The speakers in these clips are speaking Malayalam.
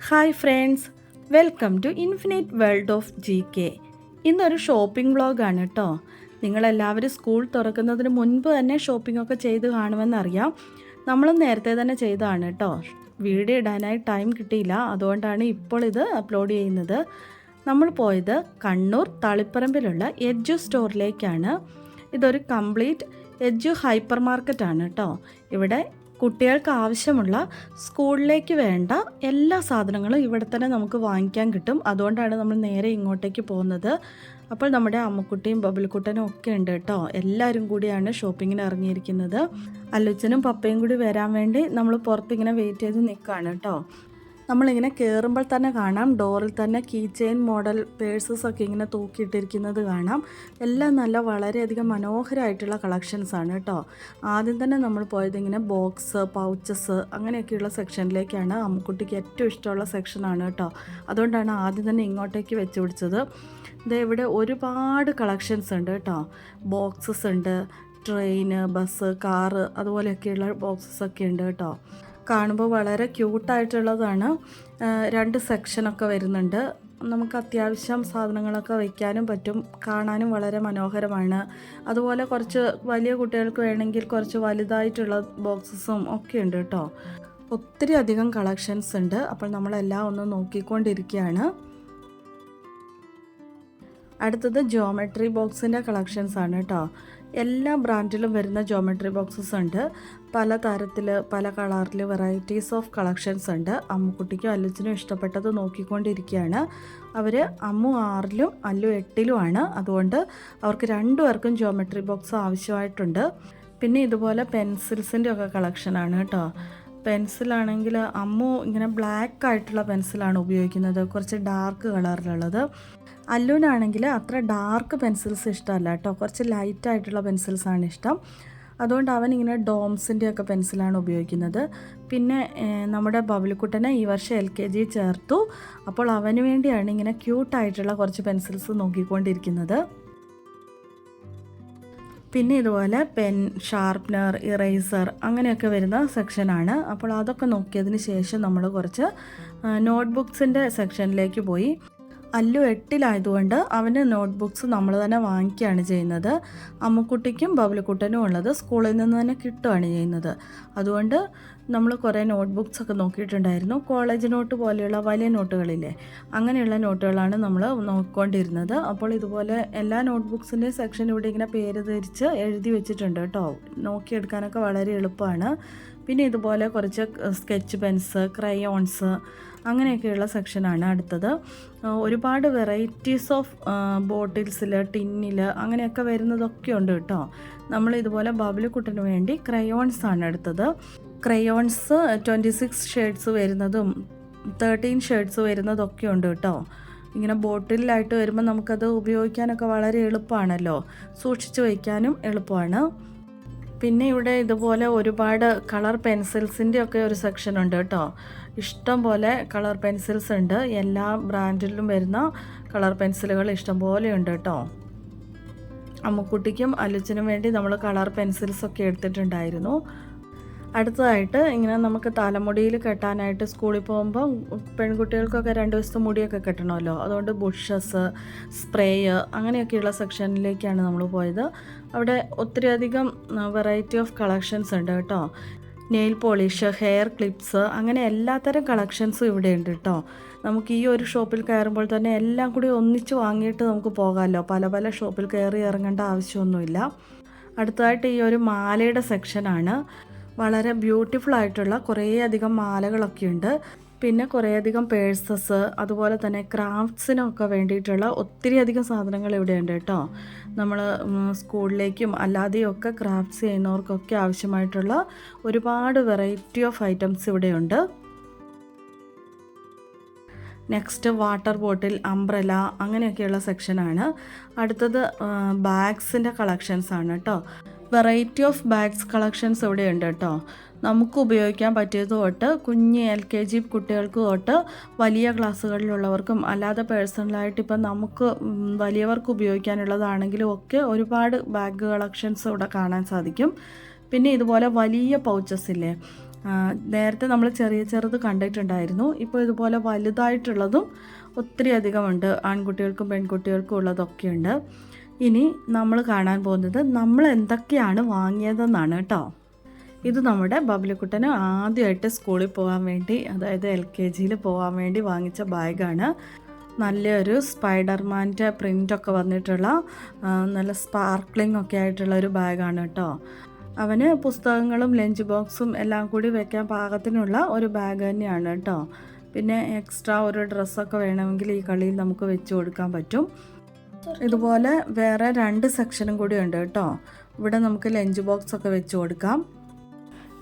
Hi friends, welcome to infinite world of GK. ഇന്നൊരു ഷോപ്പിംഗ് വ്ളോഗാണ് കേട്ടോ. നിങ്ങളെല്ലാവരും സ്കൂൾ തുറക്കുന്നതിന് മുൻപ് തന്നെ ഷോപ്പിംഗ് ഒക്കെ ചെയ്ത് കാണുമെന്നറിയാം. നമ്മളും നേരത്തെ തന്നെ ചെയ്തതാണ് കേട്ടോ. വീഡിയോ ഇടാനായി ടൈം കിട്ടിയില്ല, അതുകൊണ്ടാണ് ഇപ്പോൾ ഇത് അപ്ലോഡ് ചെയ്യുന്നത്. നമ്മൾ പോയത് കണ്ണൂർ തളിപ്പറമ്പിലുള്ള എഡ്ജു സ്റ്റോറിലേക്കാണ്. ഇതൊരു കംപ്ലീറ്റ് എഡ്ജു ഹൈപ്പർ മാർക്കറ്റാണ് കേട്ടോ. ഇവിടെ കുട്ടികൾക്ക് ആവശ്യമുള്ള സ്കൂളിലേക്ക് വേണ്ട എല്ലാ സാധനങ്ങളും ഇവിടെ തന്നെ നമുക്ക് വാങ്ങിക്കാൻ കിട്ടും. അതുകൊണ്ടാണ് നമ്മൾ നേരെ ഇങ്ങോട്ടേക്ക് പോകുന്നത്. അപ്പോൾ നമ്മുടെ അമ്മക്കുട്ടിയും ബബിൾക്കുട്ടനും ഒക്കെ ഉണ്ട് കേട്ടോ. എല്ലാവരും കൂടിയാണ് ഷോപ്പിങ്ങിന് ഇറങ്ങിയിരിക്കുന്നത്. അല്ലുച്ചനും പപ്പയും കൂടി വരാൻ വേണ്ടി നമ്മൾ പുറത്തിങ്ങനെ വെയിറ്റ് ചെയ്ത് നിൽക്കുകയാണ് കേട്ടോ. നമ്മളിങ്ങനെ കയറുമ്പോൾ തന്നെ കാണാം, ഡോറിൽ തന്നെ കീ ചെയിൻ മോഡൽ പേഴ്സസ് ഒക്കെ ഇങ്ങനെ തൂക്കിയിട്ടിരിക്കുന്നത് കാണാം. എല്ലാം നല്ല വളരെയധികം മനോഹരമായിട്ടുള്ള കളക്ഷൻസാണ് കേട്ടോ. ആദ്യം തന്നെ നമ്മൾ പോയത് ഇങ്ങനെ ബോക്സ്, പൗച്ചസ് അങ്ങനെയൊക്കെയുള്ള സെക്ഷനിലേക്കാണ്. അമ്മുക്കുട്ടിക്ക് ഏറ്റവും ഇഷ്ടമുള്ള സെക്ഷനാണ് കേട്ടോ. അതുകൊണ്ടാണ് ആദ്യം തന്നെ ഇങ്ങോട്ടേക്ക് വെച്ച് പിടിച്ചത്. ഇവിടെ ഒരുപാട് കളക്ഷൻസ് ഉണ്ട് കേട്ടോ. ബോക്സസ് ഉണ്ട്, ട്രെയിന്, ബസ്, കാറ് അതുപോലെയൊക്കെയുള്ള ബോക്സസൊക്കെ ഉണ്ട് കേട്ടോ. കാണുമ്പോൾ വളരെ ക്യൂട്ടായിട്ടുള്ളതാണ്. 2 സെക്ഷനൊക്കെ വരുന്നുണ്ട്. നമുക്ക് അത്യാവശ്യം സാധനങ്ങളൊക്കെ വയ്ക്കാനും പറ്റും, കാണാനും വളരെ മനോഹരമാണ്. അതുപോലെ കുറച്ച് വലിയ കുട്ടികൾക്ക് വേണമെങ്കിൽ കുറച്ച് വലുതായിട്ടുള്ള ബോക്സസും ഒക്കെ ഉണ്ട് കേട്ടോ. ഒത്തിരി അധികം കളക്ഷൻസ് ഉണ്ട്. അപ്പോൾ നമ്മളെല്ലാം ഒന്ന് നോക്കിക്കൊണ്ടിരിക്കുകയാണ്. അടുത്തത് ജോമെട്രി ബോക്സിൻ്റെ കളക്ഷൻസ് ആണ് കേട്ടോ. എല്ലാ ബ്രാൻഡിലും വരുന്ന ജോമെട്രി ബോക്സസ് ഉണ്ട്. പല തരത്തിൽ, പല കളറിൽ വെറൈറ്റീസ് ഓഫ് കളക്ഷൻസ് ഉണ്ട്. അമ്മുക്കുട്ടിക്കും അല്ലുച്ചിനും ഇഷ്ടപ്പെട്ടത് നോക്കിക്കൊണ്ടിരിക്കുകയാണ്. അവർ അമ്മു 6ലും അല്ലു 8ലുമാണ്. അതുകൊണ്ട് അവർക്ക് 2 പേർക്കും ജോമെട്രി ബോക്സ് ആവശ്യമായിട്ടുണ്ട്. പിന്നെ ഇതുപോലെ പെൻസിൽസിൻ്റെ ഒക്കെ കളക്ഷനാണ് കേട്ടോ. പെൻസിലാണെങ്കിൽ അമ്മു ഇങ്ങനെ ബ്ലാക്ക് ആയിട്ടുള്ള പെൻസിലാണ് ഉപയോഗിക്കുന്നത്, കുറച്ച് ഡാർക്ക് കളറിലുള്ളത്. അല്ലുവിനാണെങ്കിൽ അത്ര ഡാർക്ക് പെൻസിൽസ് ഇഷ്ടമല്ല കേട്ടോ, കുറച്ച് ലൈറ്റായിട്ടുള്ള പെൻസിൽസാണ് ഇഷ്ടം. അതുകൊണ്ട് അവൻ ഇങ്ങനെ ഡോംസിൻ്റെ ഒക്കെ പെൻസിലാണ് ഉപയോഗിക്കുന്നത്. പിന്നെ നമ്മുടെ ബബിൾക്കുട്ടനെ ഈ വർഷം LKG ചേർത്തു. അപ്പോൾ അവന് വേണ്ടിയാണ് ഇങ്ങനെ ക്യൂട്ടായിട്ടുള്ള കുറച്ച് പെൻസിൽസ് നോക്കിക്കൊണ്ടിരിക്കുന്നത്. പിന്നെ ഇതുപോലെ പെൻ, ഷാർപ്നർ, ഇറേസർ അങ്ങനെയൊക്കെ വരുന്ന സെക്ഷനാണ്. അപ്പോൾ അതൊക്കെ നോക്കിയതിന് ശേഷം നമ്മൾ കുറച്ച് നോട്ട്ബുക്സിൻ്റെ സെക്ഷനിലേക്ക് പോയി. അല്ലു 8ലായതുകൊണ്ട് അവന് നോട്ട്ബുക്സ് നമ്മൾ തന്നെ വാങ്ങിക്കുകയാണ് ചെയ്യുന്നത്. അമ്മുക്കുട്ടിക്കും ബബിൾക്കുട്ടനും ഉള്ളത് സ്കൂളിൽ നിന്ന് തന്നെ കിട്ടുകയാണ് ചെയ്യുന്നത്. അതുകൊണ്ട് നമ്മൾ കുറേ നോട്ട്ബുക്സ് ഒക്കെ നോക്കിയിട്ടുണ്ടായിരുന്നു. കോളേജ് നോട്ട് പോലെയുള്ള വലിയ നോട്ടുകളില്ലേ, അങ്ങനെയുള്ള നോട്ടുകളാണ് നമ്മൾ നോക്കിക്കൊണ്ടിരുന്നത്. അപ്പോൾ ഇതുപോലെ എല്ലാ നോട്ട്ബുക്സിൻ്റെ സെക്ഷൻ ഇവിടെ ഇങ്ങനെ പേര് തിരിച്ച് എഴുതി വെച്ചിട്ടുണ്ട് കേട്ടോ. നോക്കിയെടുക്കാനൊക്കെ വളരെ എളുപ്പമാണ്. പിന്നെ ഇതുപോലെ കുറച്ച് സ്കെച്ച് പെൻസ്, ക്രയോൺസ് അങ്ങനെയൊക്കെയുള്ള സെക്ഷനാണ് അടുത്തത്. ഒരുപാട് വെറൈറ്റീസ് ഓഫ് ബോട്ടിൽസിൽ, ടിന്നിൽ അങ്ങനെയൊക്കെ വരുന്നതൊക്കെ ഉണ്ട് കേട്ടോ. നമ്മൾ ഇതുപോലെ ബബിൾക്കുട്ടന് വേണ്ടി ക്രയോൺസ് ആണ് എടുത്തത്. ക്രയോൺസ് 26 ഷെയ്ഡ്സ് വരുന്നതും 13 ഷെയ്ഡ്സ് വരുന്നതൊക്കെ ഉണ്ട് കേട്ടോ. ഇങ്ങനെ ബോട്ടിലായിട്ട് വരുമ്പോൾ നമുക്കത് ഉപയോഗിക്കാനൊക്കെ വളരെ എളുപ്പമാണല്ലോ, സൂക്ഷിച്ച് വയ്ക്കാനും എളുപ്പമാണ്. പിന്നെ ഇവിടെ ഇതുപോലെ ഒരുപാട് കളർ പെൻസിൽസിൻ്റെ ഒക്കെ ഒരു സെക്ഷൻ ഉണ്ട് കേട്ടോ. ഇഷ്ടം പോലെ കളർ പെൻസിൽസ് ഉണ്ട്. എല്ലാ ബ്രാൻഡിലും വരുന്ന കളർ പെൻസിലുകൾ ഇഷ്ടം പോലെ ഉണ്ട് കേട്ടോ. അമ്മുക്കുട്ടിക്കും അല്ലുച്ചനും വേണ്ടി നമ്മൾ കളർ പെൻസിൽസൊക്കെ എടുത്തിട്ടുണ്ടായിരുന്നു. അടുത്തതായിട്ട് ഇങ്ങനെ നമുക്ക് തലമുടിയിൽ കെട്ടാനായിട്ട് സ്കൂളിൽ പോകുമ്പോൾ പെൺകുട്ടികൾക്കൊക്കെ 2 ദിവസത്തെ മുടിയൊക്കെ കെട്ടണമല്ലോ. അതുകൊണ്ട് ബുഷസ്, സ്പ്രേയ് അങ്ങനെയൊക്കെയുള്ള സെക്ഷനിലേക്കാണ് നമ്മൾ പോയത്. അവിടെ ഒത്തിരിയധികം വെറൈറ്റി ഓഫ് കളക്ഷൻസ് ഉണ്ട് കേട്ടോ. നെയിൽ പോളിഷ്, ഹെയർ ക്ലിപ്സ് അങ്ങനെ എല്ലാത്തരം കളക്ഷൻസും ഇവിടെ ഉണ്ട് കേട്ടോ. നമുക്ക് ഈ ഒരു ഷോപ്പിൽ കയറുമ്പോൾ തന്നെ എല്ലാം കൂടി ഒന്നിച്ച് വാങ്ങിയിട്ട് നമുക്ക് പോകാമല്ലോ. പല പല ഷോപ്പിൽ കയറി ഇറങ്ങേണ്ട ആവശ്യമൊന്നുമില്ല. അടുത്തതായിട്ട് ഈ ഒരു മാലയുടെ സെക്ഷനാണ്. വളരെ ബ്യൂട്ടിഫുൾ ആയിട്ടുള്ള കുറേയധികം മാലകളൊക്കെ ഉണ്ട്. പിന്നെ കുറേയധികം പേഴ്സസ്, അതുപോലെ തന്നെ ക്രാഫ്റ്റ്സിനൊക്കെ വേണ്ടിയിട്ടുള്ള ഒത്തിരിയധികം സാധനങ്ങൾ ഇവിടെ ഉണ്ട് കേട്ടോ. നമ്മൾ സ്കൂളിലേക്കും അല്ലാതെയൊക്കെ ക്രാഫ്റ്റ്സ് ചെയ്യുന്നവർക്കൊക്കെ ആവശ്യമായിട്ടുള്ള ഒരുപാട് വെറൈറ്റി ഓഫ് ഐറ്റംസ് ഇവിടെയുണ്ട്. നെക്സ്റ്റ് വാട്ടർ ബോട്ടിൽ, അംബ്രല അങ്ങനെയൊക്കെയുള്ള സെക്ഷനാണ്. അടുത്തത് ബാഗ്സിൻ്റെ കളക്ഷൻസ് ആണ് കേട്ടോ. വെറൈറ്റി ഓഫ് ബാഗ്സ് കളക്ഷൻസ് ഇവിടെ ഉണ്ട് കേട്ടോ. നമുക്ക് ഉപയോഗിക്കാൻ പറ്റിയത് തൊട്ട് കുഞ്ഞ് LKG കുട്ടികൾക്ക് തൊട്ട് വലിയ ക്ലാസ്സുകളിലുള്ളവർക്കും അല്ലാതെ പേഴ്സണലായിട്ട് ഇപ്പം നമുക്ക് വലിയവർക്ക് ഉപയോഗിക്കാനുള്ളതാണെങ്കിലും ഒക്കെ ഒരുപാട് ബാഗ് കളക്ഷൻസ് ഇവിടെ കാണാൻ സാധിക്കും. പിന്നെ ഇതുപോലെ വലിയ പൗച്ചസ് ഇല്ലേ, നേരത്തെ നമ്മൾ ചെറുത് കണ്ടിട്ടുണ്ടായിരുന്നു. ഇപ്പോൾ ഇതുപോലെ വലുതായിട്ടുള്ളതും ഒത്തിരി അധികമുണ്ട്. ആൺകുട്ടികൾക്കും പെൺകുട്ടികൾക്കും ഉള്ളതൊക്കെയുണ്ട്. ഇനി നമ്മൾ കാണാൻ പോകുന്നത് നമ്മൾ എന്തൊക്കെയാണ് വാങ്ങിയതെന്നാണ് കേട്ടോ. ഇത് നമ്മുടെ ബബ്ലുക്കുട്ടന് ആദ്യമായിട്ട് സ്കൂളിൽ പോകാൻ വേണ്ടി, അതായത് LKGയിൽ പോകാൻ വേണ്ടി വാങ്ങിച്ച ബാഗാണ്. നല്ലൊരു സ്പൈഡർമാൻ്റെ പ്രിൻ്റൊക്കെ വന്നിട്ടുള്ള നല്ല സ്പാർക്ലിംഗ് ഒക്കെ ആയിട്ടുള്ള ഒരു ബാഗാണ് കേട്ടോ. അവന് പുസ്തകങ്ങളും ലഞ്ച് ബോക്സും എല്ലാം കൂടി വെക്കാൻ പാകത്തിനുള്ള ഒരു ബാഗ് തന്നെയാണ് കേട്ടോ. പിന്നെ എക്സ്ട്രാ ഒരു ഡ്രസ്സൊക്കെ വേണമെങ്കിൽ ഈ കളിയിൽ നമുക്ക് വെച്ച് കൊടുക്കാൻ പറ്റും. ഇതുപോലെ വേറെ 2 സെക്ഷനും കൂടി ഉണ്ട് കേട്ടോ. ഇവിടെ നമുക്ക് ലഞ്ച് ബോക്സ് ഒക്കെ വെച്ച് കൊടുക്കാം.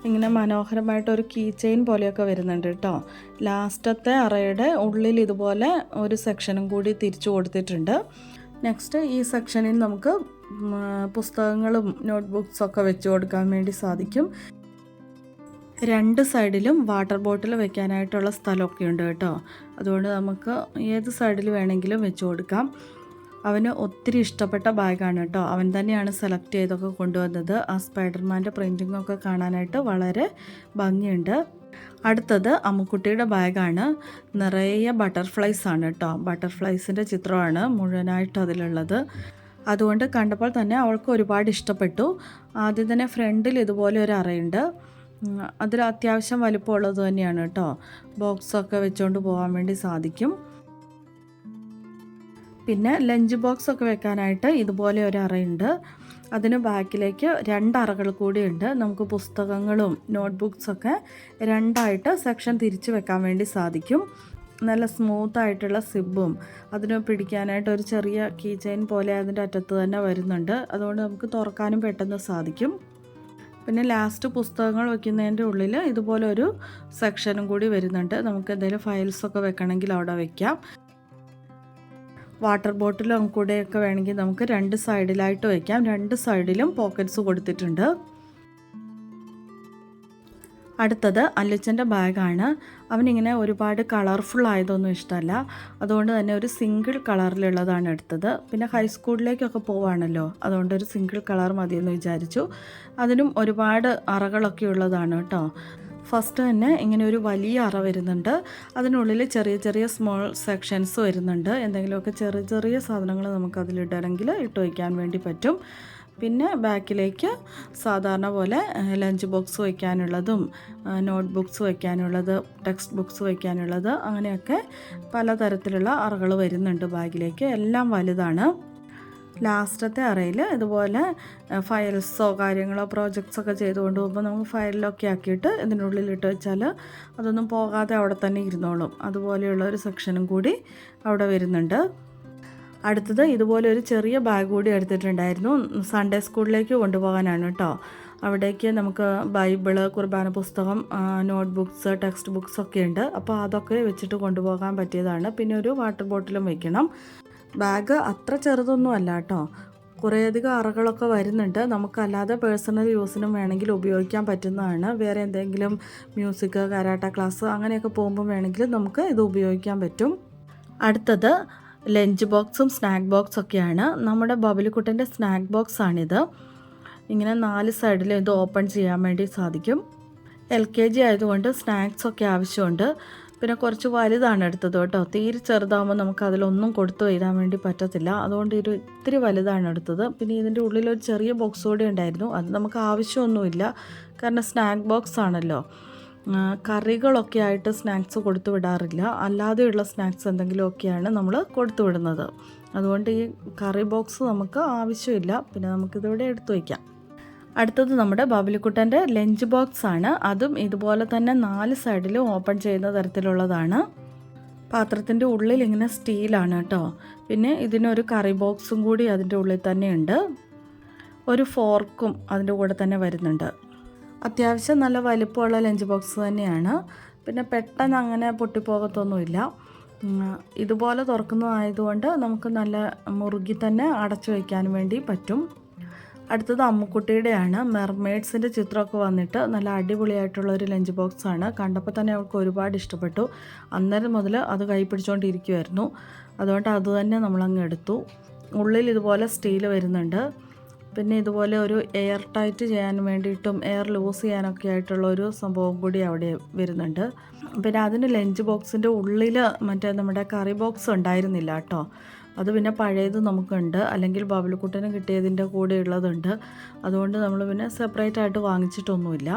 ഇങ്ങനെ മനോഹരമായിട്ടൊരു കീ ചെയിൻ പോലെയൊക്കെ വരുന്നുണ്ട് കേട്ടോ. ലാസ്റ്റത്തെ അറയുടെ ഉള്ളിൽ ഇതുപോലെ ഒരു സെക്ഷനും കൂടി തിരിച്ചു കൊടുത്തിട്ടുണ്ട്. നെക്സ്റ്റ് ഈ സെക്ഷനിൽ നമുക്ക് പുസ്തകങ്ങളും നോട്ട്ബുക്സൊക്കെ വെച്ച് കൊടുക്കാൻ വേണ്ടി സാധിക്കും. 2 സൈഡിലും വാട്ടർ ബോട്ടിൽ വെക്കാനായിട്ടുള്ള സ്ഥലമൊക്കെ ഉണ്ട് കേട്ടോ. അതുകൊണ്ട് നമുക്ക് ഏത് സൈഡിൽ വേണമെങ്കിലും വെച്ച് കൊടുക്കാം. അവന് ഒത്തിരി ഇഷ്ടപ്പെട്ട ബാഗാണ് കേട്ടോ. അവൻ തന്നെയാണ് സെലക്ട് ചെയ്തൊക്കെ കൊണ്ടുവന്നത്. ആ സ്പൈഡർമാൻ്റെ പ്രിൻറ്റിങ്ങൊക്കെ കാണാനായിട്ട് വളരെ ഭംഗിയുണ്ട്. അടുത്തത് അമ്മുക്കുട്ടിയുടെ ബാഗാണ്. നിറയെ ബട്ടർഫ്ലൈസ് ആണ് കേട്ടോ. ബട്ടർഫ്ലൈസിൻ്റെ ചിത്രമാണ് മുഴുവനായിട്ട് അതിലുള്ളത്. അതുകൊണ്ട് കണ്ടപ്പോൾ തന്നെ അവൾക്ക് ഒരുപാട് ഇഷ്ടപ്പെട്ടു. ആദ്യം തന്നെ ഫ്രണ്ടിൽ ഇതുപോലെ ഒരു അറയുണ്ട്. അതിൽ അത്യാവശ്യം വലിപ്പമുള്ളത് തന്നെയാണ് കേട്ടോ. ബോക്സൊക്കെ വെച്ചുകൊണ്ട് പോകാൻ വേണ്ടി സാധിക്കും. പിന്നെ ലഞ്ച് ബോക്സൊക്കെ വെക്കാനായിട്ട് ഇതുപോലെ ഒരു അറയുണ്ട്. അതിന് ബാക്കിലേക്ക് 2 അറകൾ കൂടിയുണ്ട്. നമുക്ക് പുസ്തകങ്ങളും നോട്ട്ബുക്സൊക്കെ 2ആയിട്ട് സെക്ഷൻ തിരിച്ച് വെക്കാൻ വേണ്ടി സാധിക്കും. നല്ല സ്മൂത്തായിട്ടുള്ള സിബും അതിന് പിടിക്കാനായിട്ട് ഒരു ചെറിയ കീ ചെയിൻ പോലെ അതിൻ്റെ അറ്റത്ത് തന്നെ വരുന്നുണ്ട്. അതുകൊണ്ട് നമുക്ക് തുറക്കാനും പെട്ടെന്ന് സാധിക്കും. പിന്നെ ലാസ്റ്റ് പുസ്തകങ്ങൾ വയ്ക്കുന്നതിൻ്റെ ഉള്ളിൽ ഇതുപോലെ ഒരു സെക്ഷനും കൂടി വരുന്നുണ്ട്. നമുക്ക് എന്തെങ്കിലും ഫയൽസൊക്കെ വെക്കണമെങ്കിൽ അവിടെ വയ്ക്കാം. വാട്ടർ ബോട്ടിലും കൂടെയൊക്കെ വേണമെങ്കിൽ നമുക്ക് 2 സൈഡിലായിട്ട് വയ്ക്കാം. 2 സൈഡിലും പോക്കറ്റ്സ് കൊടുത്തിട്ടുണ്ട്. അടുത്തത് അല്ലുച്ചൻ്റെ ബാഗാണ്. അവനിങ്ങനെ ഒരുപാട് കളർഫുൾ ആയതൊന്നും ഇഷ്ടമല്ല. അതുകൊണ്ട് തന്നെ ഒരു സിംഗിൾ കളറിലുള്ളതാണ് എടുത്തത്. പിന്നെ ഹൈസ്കൂളിലേക്കൊക്കെ പോവാണല്ലോ, അതുകൊണ്ട് ഒരു സിംഗിൾ കളർ മതിയെന്ന് വിചാരിച്ചു. അതിനും ഒരുപാട് അറകളൊക്കെ ഉള്ളതാണ് കേട്ടോ. ഫസ്റ്റ് തന്നെ ഇങ്ങനെ ഒരു വലിയ അറ വരുന്നുണ്ട്. അതിനുള്ളിൽ ചെറിയ സ്മോൾ സെക്ഷൻസ് വരുന്നുണ്ട്. എന്തെങ്കിലുമൊക്കെ ചെറിയ സാധനങ്ങൾ നമുക്ക് അതിലിടണമെങ്കിൽ ഇട്ട് വയ്ക്കാൻ വേണ്ടി പറ്റും. പിന്നെ ബാക്കിലേക്ക് സാധാരണ പോലെ ലഞ്ച് ബോക്സ് വയ്ക്കാനുള്ളതും നോട്ട് ബുക്സ് വയ്ക്കാനുള്ളത്, ടെക്സ്റ്റ് ബുക്സ് വയ്ക്കാനുള്ളത്, അങ്ങനെയൊക്കെ പലതരത്തിലുള്ള അറകൾ വരുന്നുണ്ട് ബാഗിലേക്ക്. എല്ലാം വലുതാണ്. ലാസ്റ്റത്തെ അറയിൽ ഇതുപോലെ ഫയൽസോ കാര്യങ്ങളോ പ്രോജക്ട്സൊക്കെ ചെയ്തുകൊണ്ട് പോകുമ്പോൾ നമുക്ക് ഫയലിലൊക്കെ ആക്കിയിട്ട് ഇതിനുള്ളിലിട്ട് വെച്ചാൽ അതൊന്നും പോകാതെ അവിടെ തന്നെ ഇരുന്നോളും. അതുപോലെയുള്ള ഒരു സെക്ഷനും കൂടി അവിടെ വരുന്നുണ്ട്. അടുത്തത് ഇതുപോലെ ഒരു ചെറിയ ബാഗ് കൂടി എടുത്തിട്ടുണ്ടായിരുന്നു. സൺഡേ സ്കൂളിലേക്ക് കൊണ്ടുപോകാനാണ് കേട്ടോ. അവിടേക്ക് നമുക്ക് ബൈബിള്, കുർബാന പുസ്തകം, നോട്ട് ബുക്സ്, ടെക്സ്റ്റ് ബുക്സ് ഒക്കെ ഉണ്ട്. അപ്പോൾ അതൊക്കെ വെച്ചിട്ട് കൊണ്ടുപോകാൻ പറ്റിയതാണ്. പിന്നെ ഒരു വാട്ടർ ബോട്ടിലും വയ്ക്കണം. ബാഗ് അത്ര ചെറുതൊന്നും അല്ല കേട്ടോ. കുറേയധികം അറകളൊക്കെ വരുന്നുണ്ട്. നമുക്കല്ലാതെ പേഴ്സണൽ യൂസിനും വേണമെങ്കിൽ ഉപയോഗിക്കാൻ പറ്റുന്നതാണ്. വേറെ എന്തെങ്കിലും മ്യൂസിക്, കരാട്ട ക്ലാസ് അങ്ങനെയൊക്കെ പോകുമ്പോൾ വേണമെങ്കിൽ നമുക്ക് ഇത് ഉപയോഗിക്കാൻ പറ്റും. അടുത്തത് ലഞ്ച് ബോക്സും സ്നാക്ക് ബോക്സൊക്കെയാണ്. നമ്മുടെ ബബിലിക്കുട്ടൻ്റെ സ്നാക്ക് ബോക്സാണിത്. ഇങ്ങനെ 4 സൈഡിൽ ഇത് ഓപ്പൺ ചെയ്യാൻ വേണ്ടി സാധിക്കും. LKG ആയതുകൊണ്ട് സ്നാക്സൊക്കെ ആവശ്യമുണ്ട്. പിന്നെ കുറച്ച് വലുതാണ് എടുത്തത് കേട്ടോ. തീരെ ചെറുതാകുമ്പോൾ നമുക്ക് അതിലൊന്നും കൊടുത്തു എഴുതാൻ വേണ്ടി പറ്റത്തില്ല. അതുകൊണ്ട് ഇത്തിരി വലുതാണ് എടുത്തത്. പിന്നെ ഇതിൻ്റെ ഉള്ളിലൊരു ചെറിയ ബോക്സ് കൂടി ഉണ്ടായിരുന്നു. അത് നമുക്ക് ആവശ്യമൊന്നുമില്ല, കാരണം സ്നാക്ക് ബോക്സ് ആണല്ലോ. കറികളൊക്കെ ആയിട്ട് സ്നാക്സ് കൊടുത്തു വിടാറില്ല. അല്ലാതെയുള്ള സ്നാക്സ് എന്തെങ്കിലുമൊക്കെയാണ് നമ്മൾ കൊടുത്തു വിടുന്നത്. അതുകൊണ്ട് ഈ കറി ബോക്സ് നമുക്ക് ആവശ്യമില്ല. പിന്നെ നമുക്കിതിവിടെ എടുത്തു വയ്ക്കാം. അടുത്തത് നമ്മുടെ ബബിലിക്കുട്ടൻ്റെ ലഞ്ച് ബോക്സ് ആണ്. അതും ഇതുപോലെ തന്നെ 4 സൈഡിലും ഓപ്പൺ ചെയ്യുന്ന തരത്തിലുള്ളതാണ്. പാത്രത്തിൻ്റെ ഉള്ളിൽ ഇങ്ങനെ സ്റ്റീലാണ് കേട്ടോ. പിന്നെ ഇതിനൊരു കറി ബോക്സും കൂടി അതിൻ്റെ ഉള്ളിൽ തന്നെ ഉണ്ട്. ഒരു ഫോർക്കും അതിൻ്റെ കൂടെ തന്നെ വരുന്നുണ്ട്. അത്യാവശ്യം നല്ല വലിപ്പമുള്ള ലഞ്ച് ബോക്സ് തന്നെയാണ്. പിന്നെ പെട്ടെന്ന് അങ്ങനെ പൊട്ടിപ്പോകത്തൊന്നുമില്ല. ഇതുപോലെ തുറക്കുന്നതായതുകൊണ്ട് നമുക്ക് നല്ല മുറുകി തന്നെ അടച്ചു വയ്ക്കാൻ വേണ്ടി പറ്റും. അടുത്തത് അമ്മുക്കുട്ടിയുടെയാണ്. മെർമെയ്ഡ്സിൻ്റെ ചിത്രമൊക്കെ വന്നിട്ട് നല്ല അടിപൊളിയായിട്ടുള്ളൊരു ലഞ്ച് ബോക്സാണ്. കണ്ടപ്പോൾ തന്നെ അവൾക്ക് ഒരുപാട് ഇഷ്ടപ്പെട്ടു. അന്നേരം മുതൽ അത് കൈ പിടിച്ചുകൊണ്ടിരിക്കുമായിരുന്നു. അതുകൊണ്ട് അത് തന്നെ നമ്മളങ്ങ് എടുത്തു. ഉള്ളിൽ ഇതുപോലെ സ്റ്റീൽ വരുന്നുണ്ട്. പിന്നെ ഇതുപോലെ ഒരു എയർ ടൈറ്റ് ചെയ്യാൻ വേണ്ടിയിട്ടും എയർ ലൂസ് ചെയ്യാനൊക്കെ ആയിട്ടുള്ള ഒരു സംഭവം കൂടി അവിടെ വരുന്നുണ്ട്. പിന്നെ അതിന് ലഞ്ച് ബോക്സിൻ്റെ ഉള്ളിൽ മറ്റേ നമ്മുടെ കറി ബോക്സ് ഉണ്ടായിരുന്നില്ല കേട്ടോ. അത് പിന്നെ പഴയത് നമുക്കുണ്ട്, അല്ലെങ്കിൽ ബബിൾക്കുട്ടന് കിട്ടിയതിൻ്റെ കൂടെ ഉള്ളതുണ്ട്. അതുകൊണ്ട് നമ്മൾ പിന്നെ സെപ്പറേറ്റ് ആയിട്ട് വാങ്ങിച്ചിട്ടൊന്നുമില്ല.